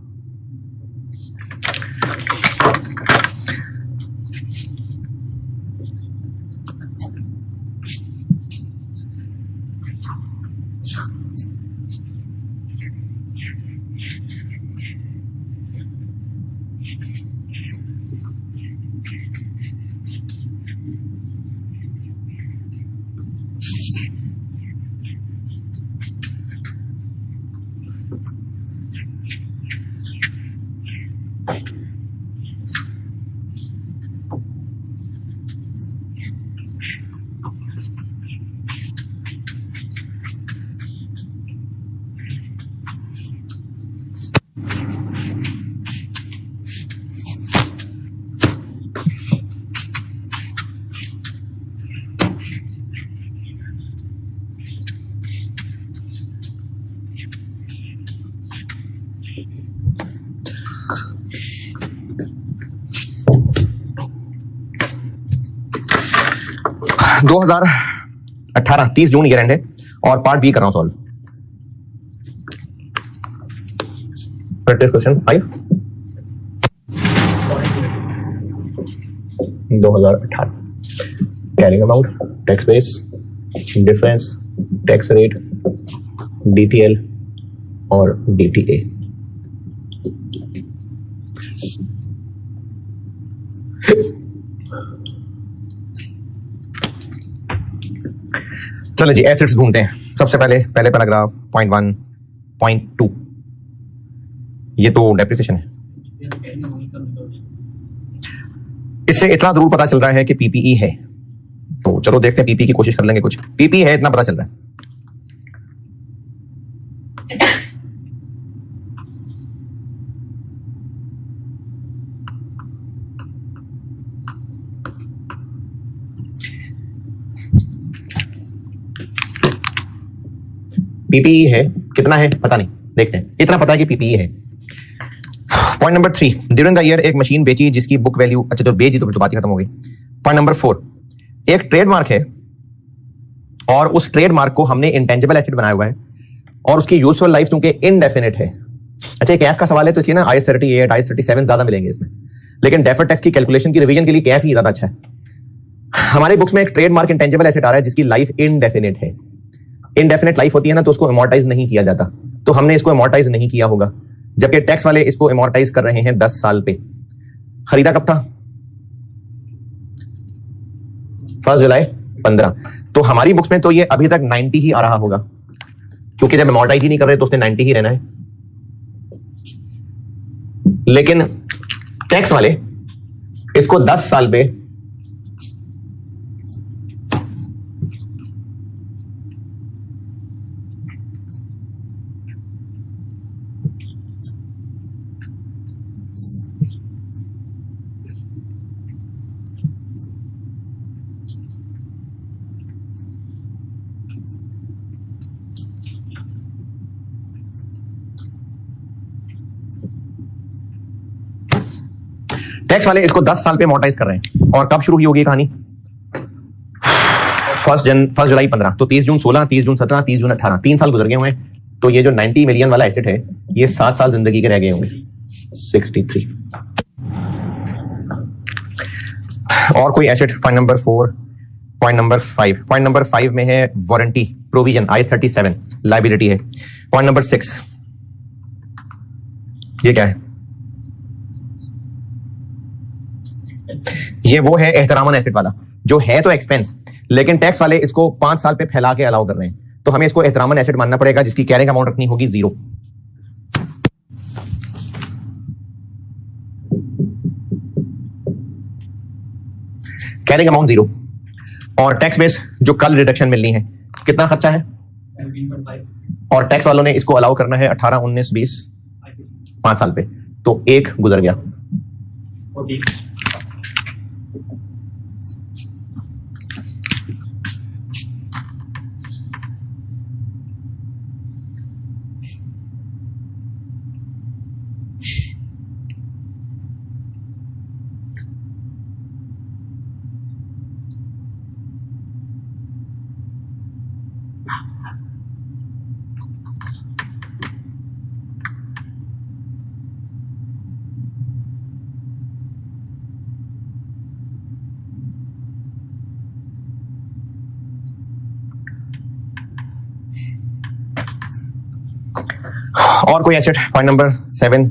दो 2018 30 जून ईयर एंड है और पार्ट बी कर रहा हूं solve. Practice question 5 2018 carrying amount, tax base, difference, tax rate, DTL और डीटीए। चलो जी एसिड्स ढूंढते हैं। सबसे पहले पैराग्राफ पॉइंट 1 पॉइंट 2, ये तो डेप्रिसिएशन है। इससे इतना जरूर पता चल रहा है कि पीपीई है, तो चलो देखते हैं पीपी की कोशिश कर लेंगे। कुछ पीपी है इतना पता चल रहा है। पीपीई है, कितना है पता नहीं, देखते हैं। इतना पता है कि पीपीई है। Point number 3, during the year एक मशीन बेची जिसकी बुक वैल्यू, अच्छा तो बेची तो फिर तो बात ही खत्म हो गई। पॉइंट नंबर 4, एक ट्रेडमार्क है और उस ट्रेडमार्क को हमने इंटेंजिबल एसेट बनाया हुआ है और उसकी यूजफुल लाइफ चूंकि इनडेफिनिट है। अच्छा कैफ का सवाल है तो इसलिए ना IS 38 IS 37 ज्यादा मिलेंगे इसमें, लेकिन डेफर्ड टैक्स की कैलकुलेशन की रिवीजन के लिए कैफ ही ज्यादा अच्छा है। हमारे बुक्स में एक ट्रेडमार्क इंटेंजिबल एसेट आ रहा है जिसकी लाइफ इनडेफिनिट है। इनडेफिनिट लाइफ होती है ना तो उसको अमोर्टाइज नहीं किया जाता, तो हमने इसको अमोर्टाइज नहीं किया होगा, जबकि टैक्स वाले इसको अमोर्टाइज कर रहे हैं 10 साल पे। खरीदा कब था? 1 जुलाई 15। तो हमारी बुक्स में तो ये अभी तक 90 ही आ रहा होगा, क्योंकि जब अमोर्टाइज ही नहीं कर रहे तो उसने 90 ही रहना है। लेकिन टैक्स वाले इसको 10 साल पे टैक्स वाले इसको 10 साल पे अमोर्टाइज कर रहे हैं। और कब शुरू हुई होगी कहानी? 1 जुलाई 15, तो 30 जून 16, 30 जून 17, 30 जून 18, 3 साल गुजर गए हुए हैं। तो ये जो 90 मिलियन वाला एसेट है ये 7 साल जिंदगी के रह गए होंगे, 63। और कोई asset? Point number 4, point number 5, point number 5 में है वारंटी प्रोविजन, IS 37 लायबिलिटी है। पॉइंट नंबर 6 ये क्या है? ये वो है एहतरामन एसेट वाला, जो है तो एक्सपेंस, लेकिन टैक्स वाले इसको 5 साल पे फैला के अलाउ कर रहे हैं, तो हमें इसको एहतरामन एसेट मानना पड़ेगा, जिसकी कैरिंग अमाउंट रखनी होगी 0। कैरिंग अमाउंट 0 और टैक्स बेस जो कल रिडक्शन मिलनी है, कितना खर्चा है? 17.5। और टैक्स वालों ने इसको अलाउ करना है 18, 19, 20 5 साल पे, तो 1 गुजर गया। 14। और कोई asset? Point number 7,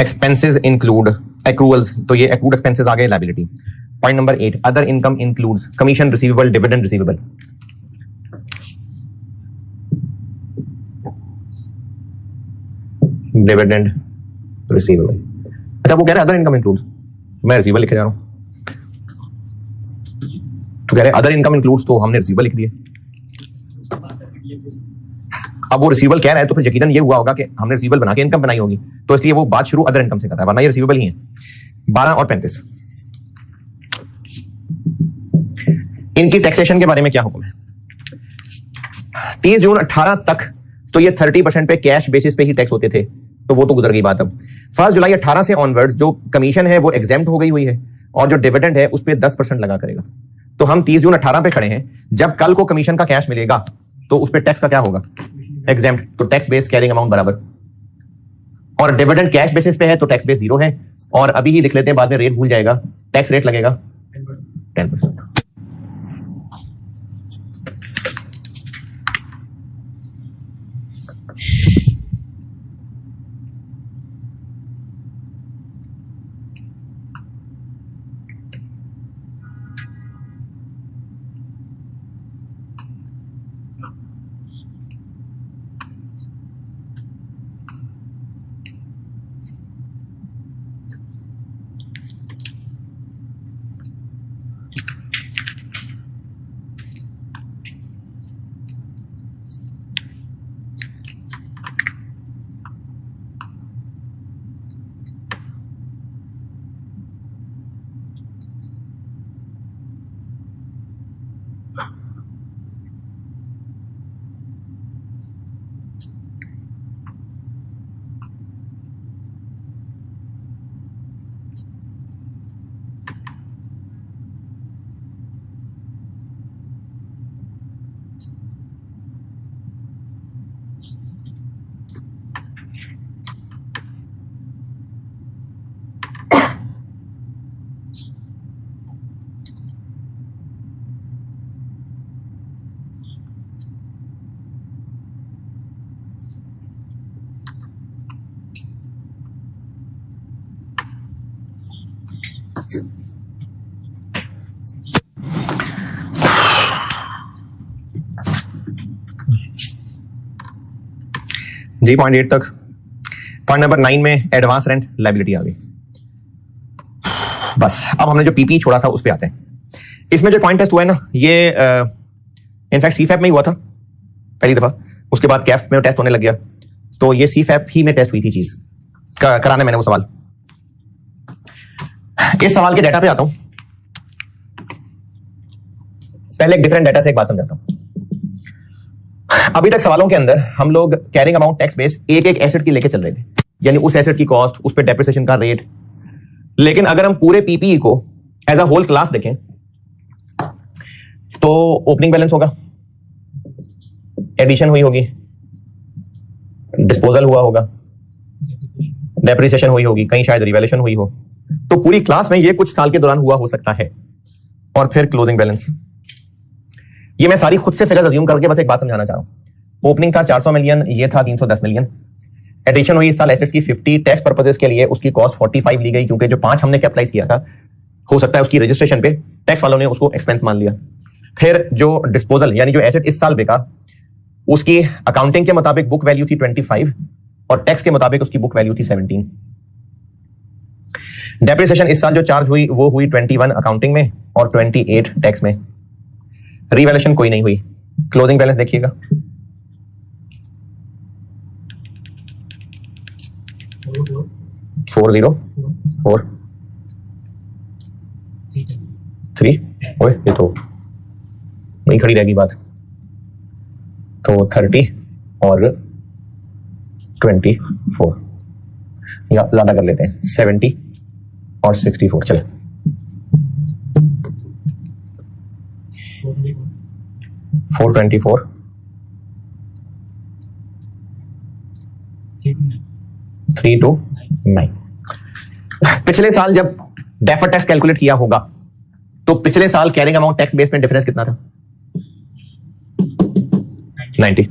expenses include accruals, तो ये एक्रूड एक्सपेंसेस आ गए liability. Point number 8, other income includes commission receivable, dividend receivable. Dividend receivable, अच्छा वो कह रहे हैं अदर इनकम इंक्लूड्स, मैं रिसीवेबल लिखे जा रहा हूं। तो कह रहे हैं अदर इनकम इंक्लूड्स, तो हमने रिसीवेबल लिख दिए। अब वो रिसीवेबल कह रहा है तो फिर यकीनन ये हुआ होगा कि हमने रिसीवेबल बना के इनकम बनाई होगी, तो इसलिए वो बात शुरू अदर इनकम से कर रहा है, वरना ये रिसीवेबल ही है। 12 और 35, इनकी टैक्सेशन के बारे में क्या हुक्म है? 30 जून 18 तक तो ये 30% पे कैश बेसिस पे ही टैक्स होते थे, तो वो तो गुजर गई बात। अब 1 जुलाई 18 से ऑनवर्ड्स जो कमीशन है वो एग्जेम्प्ट हो गई हुई है, और जो डिविडेंड है उस पर 10% लगा करेगा। तो हम 30 जून 18 पे खड़े हैं, जब कल को कमीशन का कैश मिलेगा तो उस पर टैक्स का क्या होगा? एग्जेम्प्ट, तो टैक्स बेस कैरिंग अमाउंट बराबर, और डिविडेंड कैश बेसिस पे है तो टैक्स बेस 0 है। और अभी ही लिख लेते हैं, बाद में रेट भूल जाएगा, टैक्स रेट लगेगा 10%। जी 0.8 तक। पॉइंट नंबर 9 में एडवांस रेंट लायबिलिटी आ गई। बस अब हमने जो पीपी छोड़ा था उस पे आते हैं। इसमें जो पॉइंट टेस्ट हुआ है ना, ये इनफैक्ट सीफैप में ही हुआ था पहली दफा, उसके बाद कैफ में टेस्ट होने लग गया, तो ये सीफैप ही में टेस्ट हुई थी चीज कराने मैंने वो सवाल। इस सवाल के डाटा पे आता हूं, पहले एक डिफरेंट डाटा से एक बात समझाता हूं। अभी तक सवालों के अंदर हम लोग कैरिंग अमाउंट टैक्स बेस एक एक एसेट की लेके चल रहे थे, यानी उस एसेट की कॉस्ट, उस पे डेप्रिसिएशन का रेट। लेकिन अगर हम पूरे पीपीई को एज अ होल क्लास देखें तो ओपनिंग बैलेंस होगा, एडिशन हुई होगी, डिस्पोजल हुआ होगा, डेप्रिसिएशन हुई होगी, कहीं शायद रिवैल्यूएशन हुई हो, तो पूरी क्लास में ये कुछ साल के दौरान हुआ हो सकता है। और फिर क्लोजिंग बैलेंस, ये मैं सारी खुद से फिगर अज्यूम करके बस एक बात समझाना चाह रहा हूं। ओपनिंग था 400 मिलियन, ये था 310 मिलियन। एडिशन हुई इस साल एसेट्स की 50, टैक्स पर्पसेस के लिए उसकी कॉस्ट 45 ली गई, क्योंकि जो 5 हमने कैपिटलाइज किया था, हो सकता है उसकी रजिस्ट्रेशन पे टैक्स वालों ने उसको एक्सपेंस मान लिया। फिर जो डिस्पोजल, यानी जो एसेट इस साल बिका, उसकी अकाउंटिंग के मुताबिक बुक वैल्यू थी 25 और टैक्स के मुताबिक उसकी बुक वैल्यू थी 17। डेप्रिसिएशन इस साल जो चार्ज हुई वो हुई 21 अकाउंटिंग में और 28 टैक्स में। रिवैल्यूएशन कोई नहीं हुई। क्लोजिंग बैलेंस देखिएगा, फोर 3। ओए ये तो नहीं खड़ी रहेगी बात, तो 30 और 24 या ज्यादा कर लेते हैं, 70 और 64। चले 424 329। पिछले साल जब डेफर्ड टैक्स कैलकुलेट किया होगा तो पिछले साल कैरिंग अमाउंट टैक्स बेस में डिफरेंस कितना था? 90।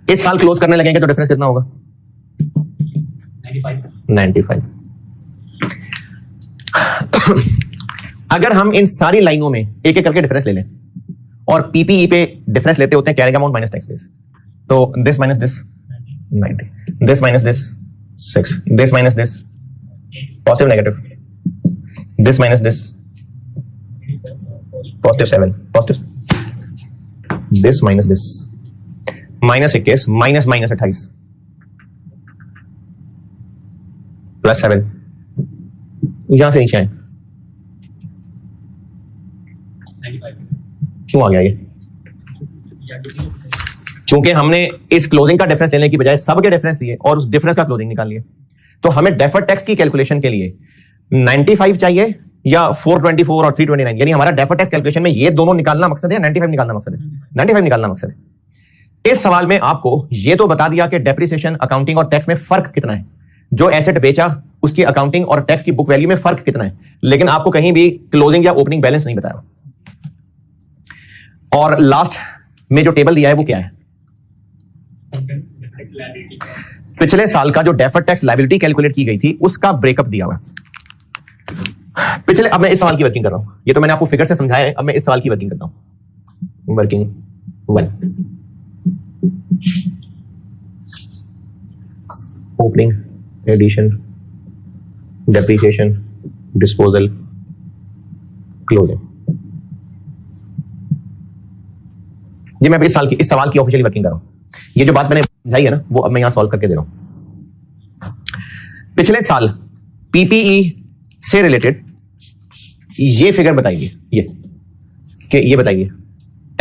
इस साल क्लोज करने लगेंगे तो डिफरेंस कितना होगा? 95। अगर हम इन सारी लाइनों में एक एक करके डिफरेंस ले लें और पीपीई पे डिफरेंस लेते होते हैं carrying amount minus tax base, तो this minus this 90, this minus this 6, this minus this positive negative, this minus this positive 7, positive, this minus this minus 21, minus minus 28 plus 7, यहां से नीचे आए, क्यों आ गया ये? क्योंकि हमने इस क्लोजिंग का डिफरेंस लेने की बजाय सब के डिफरेंस लिए और उस डिफरेंस का क्लोजिंग निकाल लिए। तो हमें डेफर्ड टैक्स की कैलकुलेशन के लिए 95 चाहिए या 424 और 329, यानी हमारा डेफर्ड टैक्स कैलकुलेशन में ये दोनों निकालना मकसद है, 95 निकालना मकसद है, 95 निकालना मकसद है। इस सवाल में आपको ये तो बता दिया कि डेप्रिसिएशन, अकाउंटिंग और टैक्स में फर्क कितना है, जो एसेट बेचा उसकी अकाउंटिंग और टैक्स की बुक वैल्यू में फर्क कितना है, लेकिन आपको कहीं भी क्लोजिंग या ओपनिंग बैलेंस नहीं बताया। और लास्ट में जो टेबल दिया है वो क्या है? पिछले साल का जो डेफर्ड टैक्स लायबिलिटी कैलकुलेट की गई थी उसका ब्रेकअप दिया हुआ। पिछले, अब मैं इस सवाल की वर्किंग कर रहा हूं, ये तो मैंने आपको फिगर से समझाया है, अब मैं इस सवाल की वर्किंग करता हूं। Working 1, opening, addition, depreciation, disposal, closing. ये मैं इस सवाल की ऑफिशियली वर्किंग कर रहा हूं। ये जो बात मैंने समझाई है ना, वो अब मैं यहां सॉल्व करके दे रहा हूं। पिछले साल पीपीई से रिलेटेड ये फिगर बताइए, ये बताइए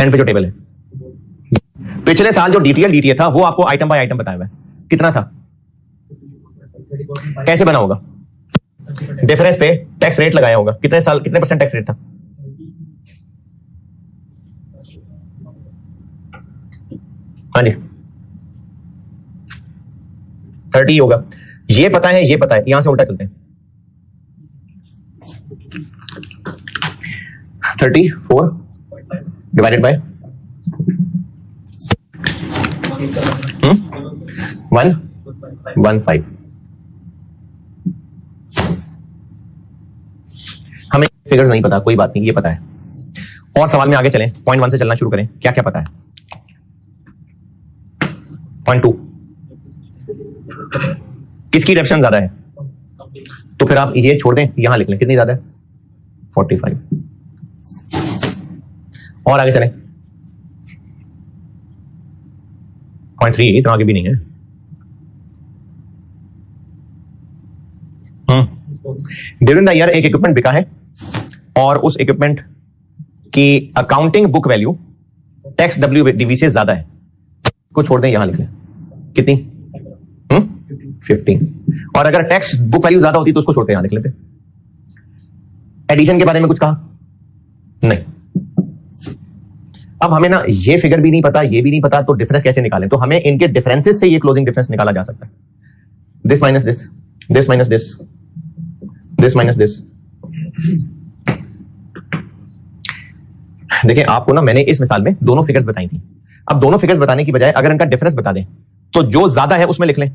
एंड पे जो टेबल है। पिछले साल जो डीटीएल था वो आपको आइटम बाय आइटम बताया हुआ है, कितना था, कैसे बना होगा, डिफरेंस पे टैक्स रेट लगाया होगा, कितने परसेंट टैक्स रेट था, हाँ जी 30 होगा। ये पता है, ये पता है, यहां से उल्टा चलते हैं। 34 डिवाइडेड बाय 115। हमें फिगर नहीं पता, कोई बात नहीं, ये पता है। और सवाल में आगे चलें, पॉइंट 1 से चलना शुरू करें। क्या क्या पता है? पॉइंट 2, किसकी डेप्शन ज्यादा है? तो फिर आप ये छोड़ दें, यहां लिख लें कितनी ज्यादा है, 45। और आगे चलें, पॉइंट 3 तो आगे भी नहीं है। ड्यूरिंग द ईयर एक इक्विपमेंट बिका है और उस इक्विपमेंट की accounting book value tax WDV से ज्यादा है, को छोड़ दें, यहां लिख लें कितनी, 15। और अगर टैक्स बुक वैल्यू ज्यादा होती तो उसको छोड़ते, यहां लिख लेते। एडिशन के बारे में कुछ कहा नहीं। अब हमें ना ये फिगर भी नहीं पता, ये भी नहीं पता, तो डिफरेंस कैसे निकालें? तो हमें इनके डिफरेंसेस से ये क्लोजिंग डिफरेंस निकाला जा सकता है। This minus this, this minus this, this minus this. देखिए आपको ना मैंने इस मिसाल में दोनों फिगर्स बताई थी। अब दोनों फिगर्स बताने की बजाय अगर इनका डिफरेंस बता दें तो जो ज्यादा है उसमें लिख लें।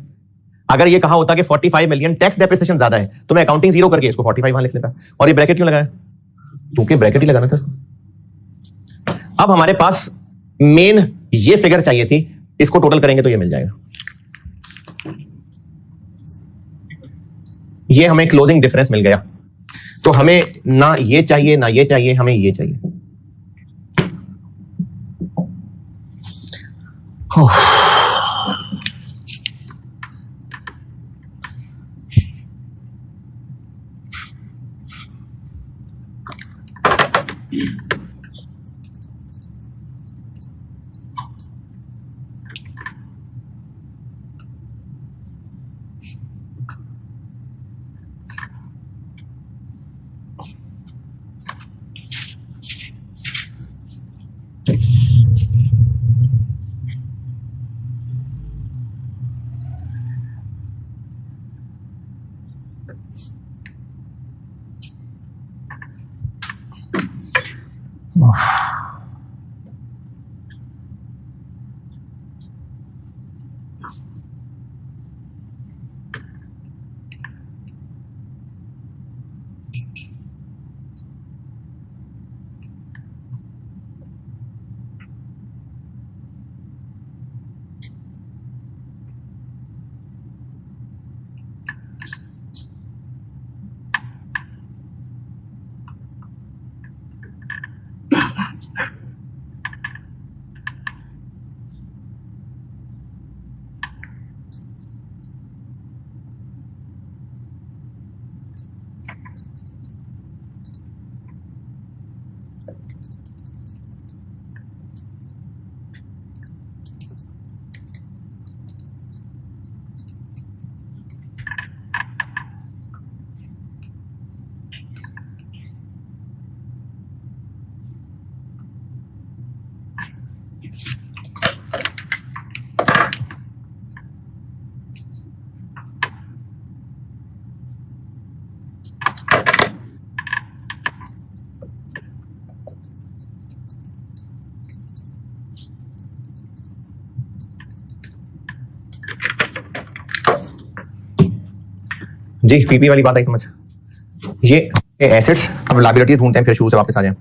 अगर ये कहा होता कि 45 मिलियन टैक्स डेप्रिसिएशन ज्यादा है तो मैं अकाउंटिंग जीरो करके इसको 45 वहां लिख लेता। और ये ब्रैकेट क्यों लगाया? क्योंकि ब्रैकेट ही लगाना था इसको। अब हमारे पास मेन ये फिगर चाहिए थी, इसको टोटल करेंगे तो ये मिल जाएगा। ये हमें क्लोजिंग डिफरेंस मिल गया। तो हमें ना ये चाहिए ना ये चाहिए, हमें ये चाहिए। जी पीपी वाली बात आई समझ। ये एसेट्स अब लायबिलिटी ढूंढते हैं, फिर शुरू से वापस आ जाए।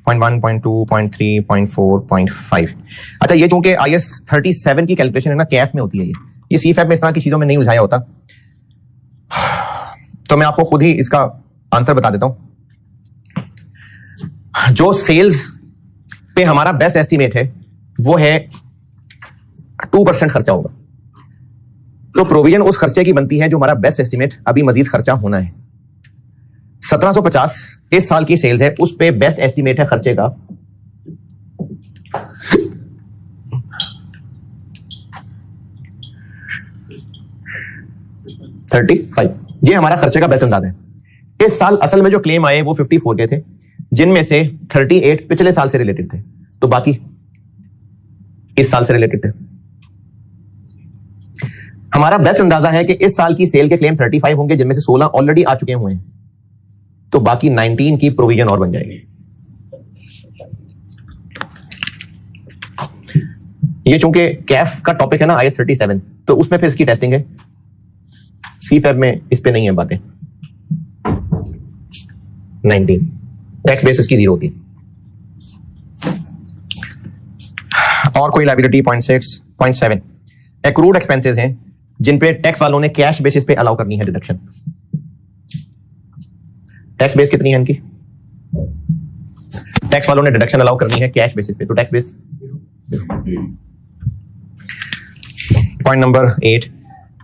0.1, 0.2, 0.3, 0.4, 0.5। अच्छा ये चूंकि IAS 37 की कैलकुलेशन है ना, कैफ में होती है ये CFAP में इस तरह की चीजों में नहीं उलझाया होता। तो मैं आपको खुद ही इसका आंसर बता देता हूं। जो सेल्स पे हमारा बेस्ट एस्टिमेट है वो है 2% खर्चा होगा, तो प्रोविजन उस खर्चे की बनती है जो हमारा बेस्ट एस्टिमेट अभी मजीद खर्चा होना है। 1750 इस साल की सेल्स है, उस पे बेस्ट एस्टिमेट है खर्चे का 35। ये हमारा खर्चे का बेस्ट अंदाज है। इस साल असल में जो क्लेम आए वो 54 के थे, जिनमें से 38 पिछले साल से रिलेटेड थे, तो बाकी इस साल से रिलेटेड थे। हमारा बेस्ट अंदाजा है कि इस साल की सेल के क्लेम 35 होंगे, जिनमें से 16 ऑलरेडी आ चुके हुए हैं, तो बाकी 19 की प्रोविजन और बन जाएगी। ये चूंकि कैफ का टॉपिक है ना IAS 37, तो उसमें फिर इसकी टेस्टिंग है। CFAP में इस पे नहीं है बातें। 19 टैक्स बेसिस की 0 होती। और कोई लायबिलिटी 0.6, 0.7 एक्रूड एक्सपेंसेस हैं जिन पे टैक्स वालों ने कैश बेसिस पे अलाउ करनी है डिडक्शन। टैक्स बेस कितनी है इनकी? टैक्स वालों ने डिडक्शन अलाउ करनी है कैश बेसिस पे, तो tax base 0। Point number 8।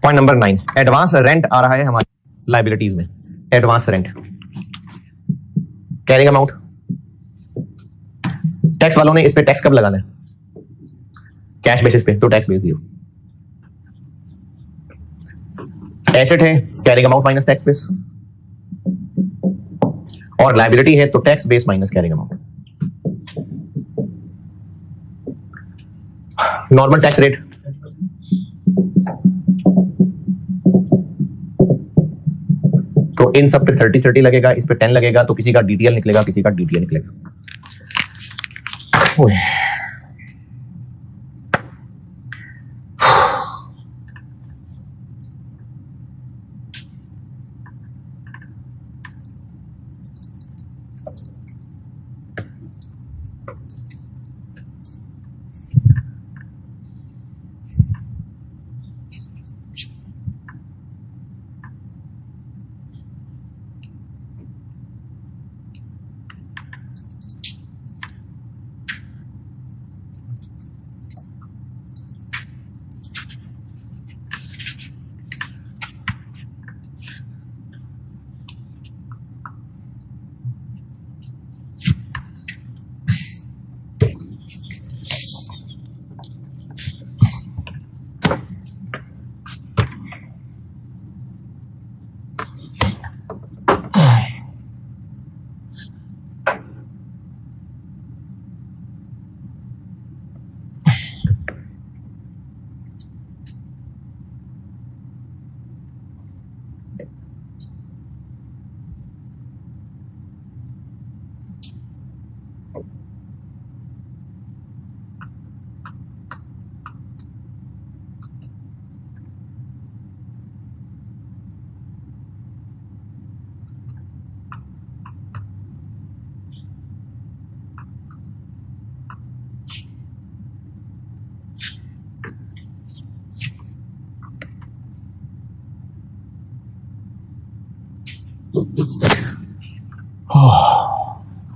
Point number 9, advance rent आ रहा है हमारी लायबिलिटीज में। Advance rent carrying amount, tax वालों ने इस पे टैक्स कब लगाना है? कैश बेसिस पे, तो टैक्स बेस 0। एसेट है, carrying amount minus tax base, और लायबिलिटी है तो tax base minus carrying amount. Normal tax rate तो इन सब पे 30 लगेगा, इस पे 10 लगेगा, तो किसी का DTL निकलेगा, किसी का DTA निकलेगा।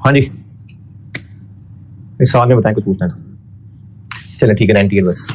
हाँ जी, इस सवाल में बताएं, कुछ पूछना है तो चलो ठीक है। 98 बस।